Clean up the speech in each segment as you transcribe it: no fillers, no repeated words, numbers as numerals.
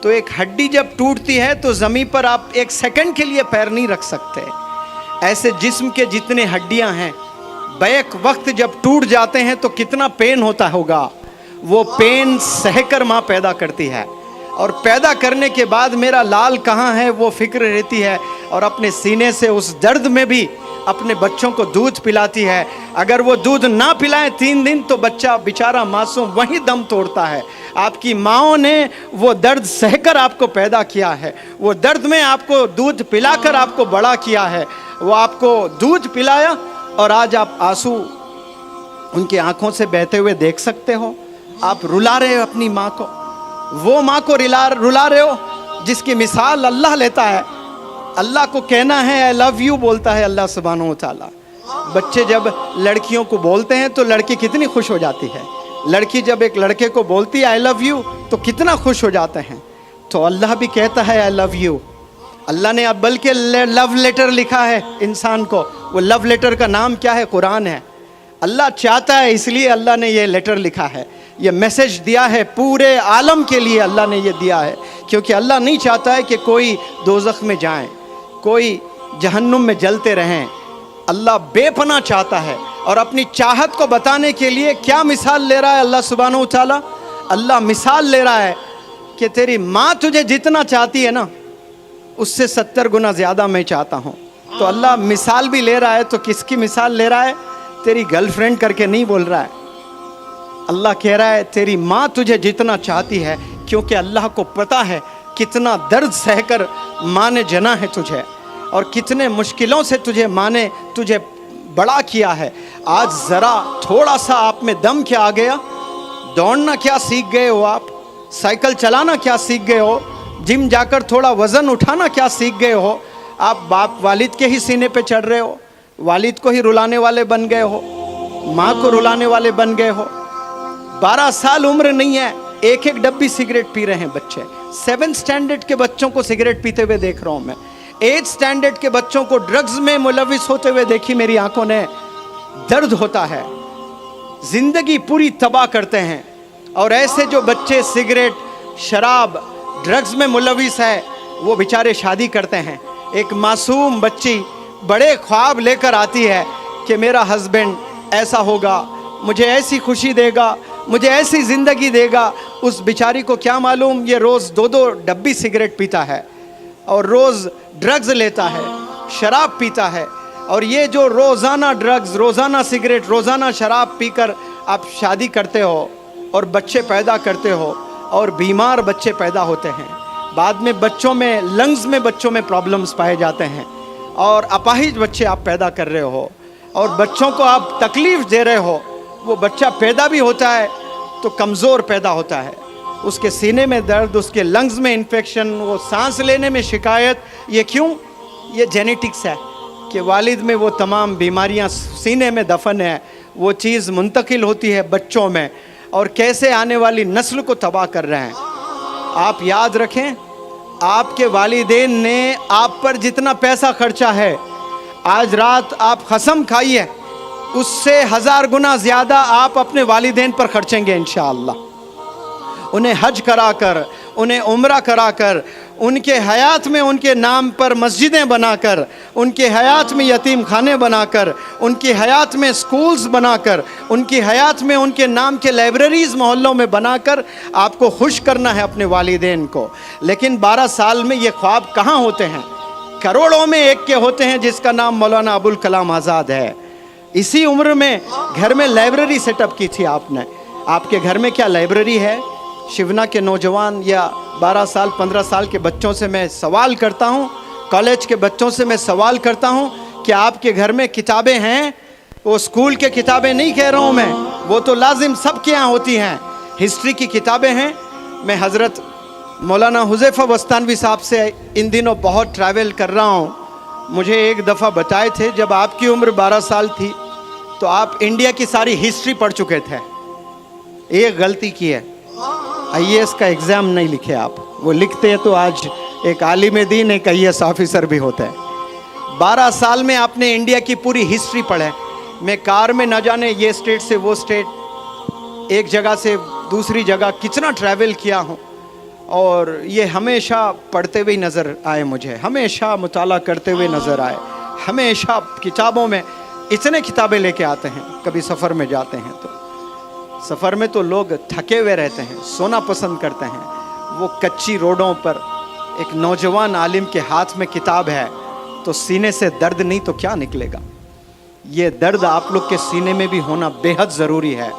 تو ایک ہڈی جب ٹوٹتی ہے تو زمین پر آپ ایک سیکنڈ کے لیے پیر نہیں رکھ سکتے. ایسے جسم کے جتنے ہڈیاں ہیں بیک وقت جب ٹوٹ جاتے ہیں تو کتنا پین ہوتا ہوگا. وہ پین سہ کر ماں پیدا کرتی ہے, اور پیدا کرنے کے بعد میرا لال کہاں ہے وہ فکر رہتی ہے, اور اپنے سینے سے اس درد میں بھی اپنے بچوں کو دودھ پلاتی ہے. اگر وہ دودھ نہ پلائیں 3 دن تو بچہ بیچارہ معصوم وہیں دم توڑتا ہے. آپ کی ماؤں نے وہ درد سہ کر آپ کو پیدا کیا ہے, وہ درد میں آپ کو دودھ پلا کر آپ کو بڑا کیا ہے. وہ آپ کو دودھ پلایا اور آج آپ آنسو ان کی آنکھوں سے بہتے ہوئے دیکھ سکتے ہو. آپ رلا رہے ہو اپنی ماں کو, وہ ماں کو رلا رہے ہو جس کی مثال اللہ لیتا ہے. اللہ کو کہنا ہے I love you بولتا ہے اللہ سبحانہ و تعالیٰ. بچے جب لڑکیوں کو بولتے ہیں تو لڑکی کتنی خوش ہو جاتی ہے. لڑکی جب ایک لڑکے کو بولتی ہے I love you تو کتنا خوش ہو جاتے ہیں. تو اللہ بھی کہتا ہے I love you. اللہ نے اب بلکہ لو لیٹر لکھا ہے انسان کو. وہ لو لیٹر کا نام کیا ہے؟ قرآن ہے. اللہ چاہتا ہے اس لیے اللہ نے یہ لیٹر لکھا ہے, یہ میسج دیا ہے پورے عالم کے لیے. اللہ نے یہ دیا ہے کیونکہ اللہ نہیں چاہتا ہے کہ کوئی دوزخ میں جائیں, کوئی جہنم میں جلتے رہیں. اللہ بے پناہ چاہتا ہے, اور اپنی چاہت کو بتانے کے لیے کیا مثال لے رہا ہے اللہ سبحانہ و تعالیٰ؟ اللہ مثال لے رہا ہے کہ تیری ماں تجھے جتنا چاہتی ہے نا اس سے 70 گنا زیادہ میں چاہتا ہوں. تو اللہ مثال بھی لے رہا ہے. تو کس کی مثال لے رہا ہے؟ تیری گرل فرینڈ کر کے نہیں بول رہا ہے. اللہ کہہ رہا ہے تیری ماں تجھے جتنا چاہتی ہے, کیونکہ اللہ کو پتہ ہے کتنا درد سہ کر ماں نے جنا ہے تجھے, اور کتنے مشکلوں سے ماں نے تجھے بڑا کیا ہے. آج ذرا تھوڑا سا آپ میں دم کیا آ گیا, دوڑنا کیا سیکھ گئے ہو, آپ سائیکل چلانا کیا سیکھ گئے ہو, جم جا کر تھوڑا وزن اٹھانا کیا سیکھ گئے ہو. آپ باپ والد کے ہی سینے پہ چڑھ رہے ہو, والد کو ہی رلانے والے بن گئے ہو, ماں کو رلانے والے بن گئے ہو. 12 سال عمر نہیں ہے, ایک ڈبی سگریٹ پی رہے ہیں بچے. 7 سٹینڈرڈ کے بچوں کو سگریٹ پیتے ہوئے دیکھ رہا ہوں میں. 8 سٹینڈرڈ کے بچوں کو ڈرگز میں ملوث ہوتے ہوئے دیکھی میری آنکھوں نے. درد ہوتا ہے, زندگی پوری تباہ کرتے ہیں. اور ایسے جو بچے سگریٹ, شراب, ڈرگز میں ملوث ہے وہ بیچارے شادی کرتے ہیں. ایک معصوم بچی بڑے خواب لے کر آتی ہے کہ میرا ہسبینڈ ایسا ہوگا, مجھے ایسی خوشی دے گا, مجھے ایسی زندگی دے گا. اس بیچاری کو کیا معلوم یہ روز 2 ڈبی سگریٹ پیتا ہے, اور روز ڈرگز لیتا ہے, شراب پیتا ہے. اور یہ جو روزانہ ڈرگز, روزانہ سگریٹ, روزانہ شراب پی کر آپ شادی کرتے ہو اور بچے پیدا کرتے ہو, اور بیمار بچے پیدا ہوتے ہیں. بعد میں بچوں میں, لنگز میں بچوں میں پرابلمز پائے جاتے ہیں, اور اپاہج بچے آپ پیدا کر رہے ہو, اور بچوں کو آپ تکلیف دے رہے ہو. وہ بچہ پیدا بھی ہوتا ہے تو کمزور پیدا ہوتا ہے, اس کے سینے میں درد, اس کے لنگز میں انفیکشن, وہ سانس لینے میں شکایت. یہ کیوں؟ یہ جینیٹکس ہے کہ والد میں وہ تمام بیماریاں سینے میں دفن ہے, وہ چیز منتقل ہوتی ہے بچوں میں, اور کیسے آنے والی نسل کو تباہ کر رہے ہیں. آپ یاد رکھیں, آپ کے والدین نے آپ پر جتنا پیسہ خرچا ہے, آج رات آپ قسم کھائیے اس سے 1000 گنا زیادہ آپ اپنے والدین پر خرچیں گے انشاءاللہ. انہیں حج کرا کر, انہیں عمرہ کرا کر, ان کے حیات میں ان کے نام پر مسجدیں بنا کر, ان کے حیات میں یتیم خانے بنا کر, ان کی حیات میں سکولز بنا کر, ان کی حیات میں ان کے نام کے لائبریریز محلوں میں بنا کر آپ کو خوش کرنا ہے اپنے والدین کو. لیکن 12 سال میں یہ خواب کہاں ہوتے ہیں؟ کروڑوں میں ایک کے ہوتے ہیں جس کا نام مولانا ابوالکلام آزاد ہے. اسی عمر میں گھر میں لائبریری سیٹ اپ کی تھی آپ نے. آپ کے گھر میں کیا لائبریری ہے؟ شیونا کے نوجوان یا 12 سال 15 سال کے بچوں سے میں سوال کرتا ہوں, کالج کے بچوں سے میں سوال کرتا ہوں کہ آپ کے گھر میں کتابیں ہیں؟ وہ اسکول کے کتابیں نہیں کہہ رہا ہوں میں, وہ تو لازم سب کے یہاں ہوتی ہیں. ہسٹری کی کتابیں ہیں. میں حضرت مولانا حذیفہ بستانوی صاحب سے ان دنوں بہت ٹریول کر رہا ہوں. مجھے ایک دفعہ بتائے تھے جب آپ کی عمر 12 سال تھی تو آپ انڈیا کی ساری ہسٹری پڑھ چکے تھے. ایک غلطی کی ہے, IAS کا ایگزام نہیں لکھے آپ. وہ لکھتے تو آج ایک عالم دین, ایک IAS آفیسر بھی ہوتا ہے. 12 سال میں آپ نے انڈیا کی پوری ہسٹری پڑھے. میں کار میں نہ جانے یہ اسٹیٹ سے وہ اسٹیٹ, ایک جگہ سے دوسری جگہ کتنا ٹریول کیا ہوں. اور یہ ہمیشہ پڑھتے ہوئے نظر آئے مجھے، ہمیشہ مطالعہ کرتے ہوئے نظر آئے، ہمیشہ کتابوں میں اتنے کتابیں لے کے آتے ہیں۔ کبھی سفر میں جاتے ہیں تو سفر میں تو لوگ تھکے ہوئے رہتے ہیں، سونا پسند کرتے ہیں، وہ کچی روڈوں پر ایک نوجوان عالم کے ہاتھ میں کتاب ہے تو سینے سے درد نہیں تو کیا نکلے گا؟ یہ درد آپ لوگ کے سینے میں بھی ہونا بے حد ضروری ہے،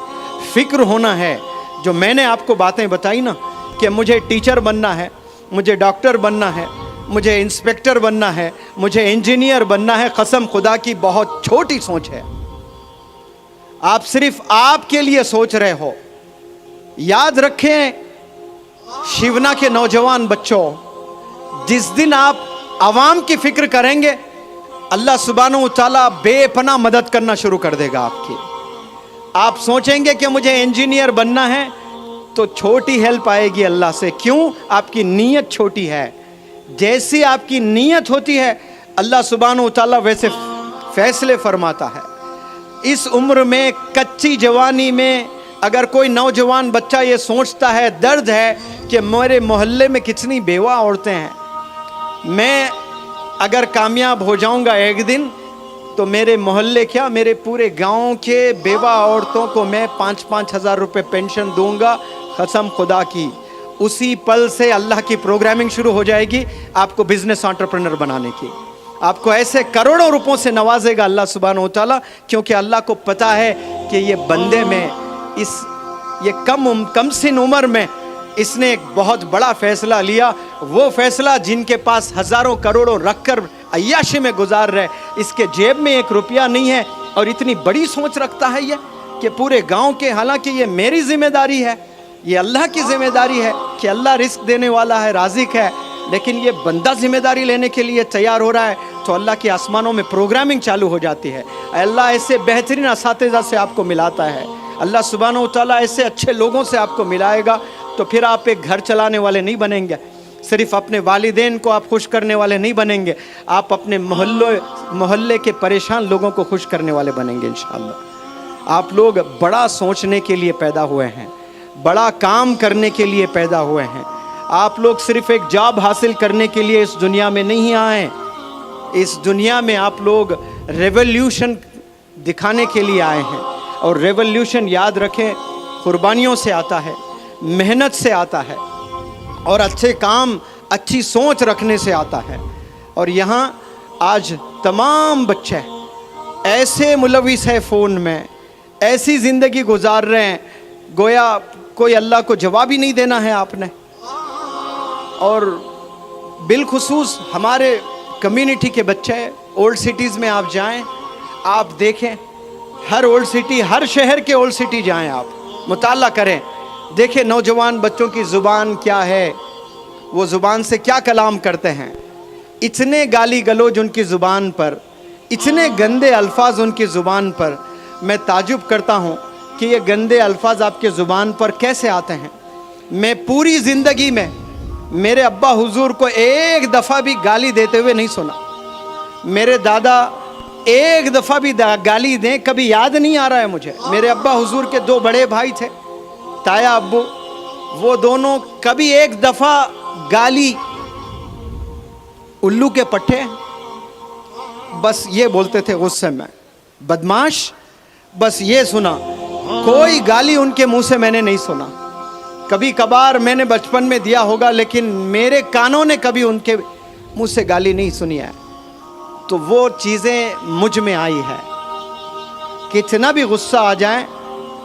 فکر ہونا ہے۔ جو میں نے آپ کو باتیں بتائی نا کہ مجھے ٹیچر بننا ہے، مجھے ڈاکٹر بننا ہے، مجھے انسپیکٹر بننا ہے، مجھے انجینئر بننا ہے، قسم خدا کی بہت چھوٹی سوچ ہے۔ آپ صرف آپ کے لیے سوچ رہے ہو۔ یاد رکھیں شیونا کے نوجوان بچوں، جس دن آپ عوام کی فکر کریں گے اللہ سبحانہ و تعالیٰ بے پناہ مدد کرنا شروع کر دے گا آپ کی۔ آپ سوچیں گے کہ مجھے انجینئر بننا ہے تو چھوٹی ہیلپ آئے گی اللہ سے، کیوں؟ آپ کی نیت چھوٹی ہے۔ جیسی آپ کی نیت ہوتی ہے اللہ سبحانہ و تعالیٰ ویسے فیصلے فرماتا ہے۔ اس عمر میں کچی جوانی میں اگر کوئی نوجوان بچہ یہ سوچتا ہے، درد ہے کہ میرے محلے میں کتنی بیوہ عورتیں ہیں، میں اگر کامیاب ہو جاؤں گا ایک دن تو میرے محلے کیا میرے پورے گاؤں کے بیوہ عورتوں کو میں 5-5 ہزار روپے پینشن دوں گا، قسم خدا کی۔ اسی پل سے اللہ کی پروگرامنگ شروع ہو جائے گی آپ کو بزنس انٹرپرینر بنانے کی۔ آپ کو ایسے کروڑوں روپوں سے نوازے گا اللہ سبحانہ و تعالیٰ، کیونکہ اللہ کو پتا ہے کہ یہ بندے میں یہ کم سن عمر میں اس نے ایک بہت بڑا فیصلہ لیا، وہ فیصلہ جن کے پاس ہزاروں کروڑوں رکھ کر عیاشی میں گزار رہے، اس کے جیب میں 1 روپیہ نہیں ہے اور اتنی بڑی سوچ رکھتا ہے یہ کہ پورے گاؤں کے، حالانکہ یہ میری ذمہ داری ہے، یہ اللہ کی ذمہ داری ہے کہ اللہ رزق دینے والا ہے، رازق ہے، لیکن یہ بندہ ذمہ داری لینے کے لیے تیار ہو رہا ہے تو اللہ کے آسمانوں میں پروگرامنگ چالو ہو جاتی ہے۔ اللہ ایسے بہترین اساتذہ سے آپ کو ملاتا ہے، اللہ سبحانہ و تعالیٰ ایسے اچھے لوگوں سے آپ کو ملائے گا، تو پھر آپ ایک گھر چلانے والے نہیں بنیں گے، صرف اپنے والدین کو آپ خوش کرنے والے نہیں بنیں گے، آپ اپنے محلے کے پریشان لوگوں کو خوش کرنے والے بنیں گے انشاءاللہ۔ آپ لوگ بڑا سوچنے کے لیے پیدا ہوئے ہیں، بڑا کام کرنے کے لیے پیدا ہوئے ہیں۔ آپ لوگ صرف ایک جاب حاصل کرنے کے لیے اس دنیا میں نہیں آئے، اس دنیا میں آپ لوگ ریولیوشن دکھانے کے لیے آئے ہیں، اور ریولیوشن یاد رکھیں قربانیوں سے آتا ہے، محنت سے آتا ہے، اور اچھے کام، اچھی سوچ رکھنے سے آتا ہے۔ اور یہاں آج تمام بچے ایسے ملوث ہے فون میں، ایسی زندگی گزار رہے ہیں گویا کوئی اللہ کو جواب ہی نہیں دینا ہے آپ نے۔ اور بالخصوص ہمارے کمیونٹی کے بچے اولڈ سٹیز میں آپ جائیں، آپ دیکھیں ہر اولڈ سٹی، ہر شہر کے اولڈ سٹی جائیں، آپ مطالعہ کریں، دیکھیں نوجوان بچوں کی زبان کیا ہے، وہ زبان سے کیا کلام کرتے ہیں۔ اتنے گالی گلوج ان کی زبان پر، اتنے گندے الفاظ ان کی زبان پر، میں تعجب کرتا ہوں کہ یہ گندے الفاظ آپ کے زبان پر کیسے آتے ہیں۔ میں پوری زندگی میں میرے ابا حضور کو ایک دفعہ بھی گالی دیتے ہوئے نہیں سنا، میرے دادا ایک دفعہ بھی گالی دیں کبھی یاد نہیں آ رہا ہے مجھے۔ میرے ابا حضور کے 2 بڑے بھائی تھے، تایا ابو، وہ دونوں کبھی ایک دفعہ گالی، الو کے پٹھے، بس یہ بولتے تھے غصے میں، بدماش، بس یہ سنا، کوئی گالی ان کے منہ سے میں نے نہیں سنا۔ کبھی کبھار میں نے بچپن میں دیا ہوگا، لیکن میرے کانوں نے کبھی ان کے منہ سے گالی نہیں سنی ہے۔ تو وہ چیزیں مجھ میں آئی ہے، کتنا بھی غصہ آ جائیں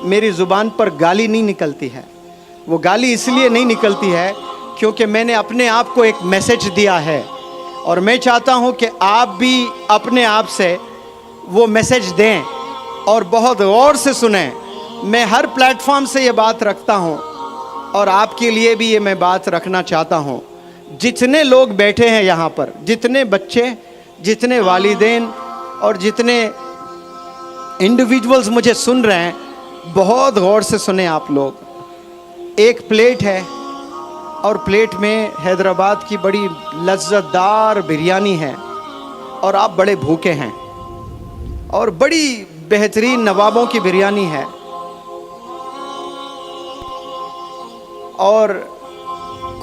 میری زبان پر گالی نہیں نکلتی ہے۔ وہ گالی اس لیے نہیں نکلتی ہے کیونکہ میں نے اپنے آپ کو ایک میسج دیا ہے، اور میں چاہتا ہوں کہ آپ بھی اپنے آپ سے وہ میسج دیں اور بہت غور سے سنیں۔ میں ہر پلیٹ فارم سے یہ بات رکھتا ہوں، اور آپ کے لیے بھی یہ میں بات رکھنا چاہتا ہوں۔ جتنے لوگ بیٹھے ہیں یہاں پر، جتنے بچے، جتنے والدین اور جتنے انڈیویجولز مجھے سن رہے ہیں، بہت غور سے سنیں آپ لوگ۔ ایک پلیٹ ہے، اور پلیٹ میں حیدرآباد کی بڑی لذت دار بریانی ہے، اور آپ بڑے بھوکے ہیں، اور بڑی بہترین نوابوں کی بریانی ہے، اور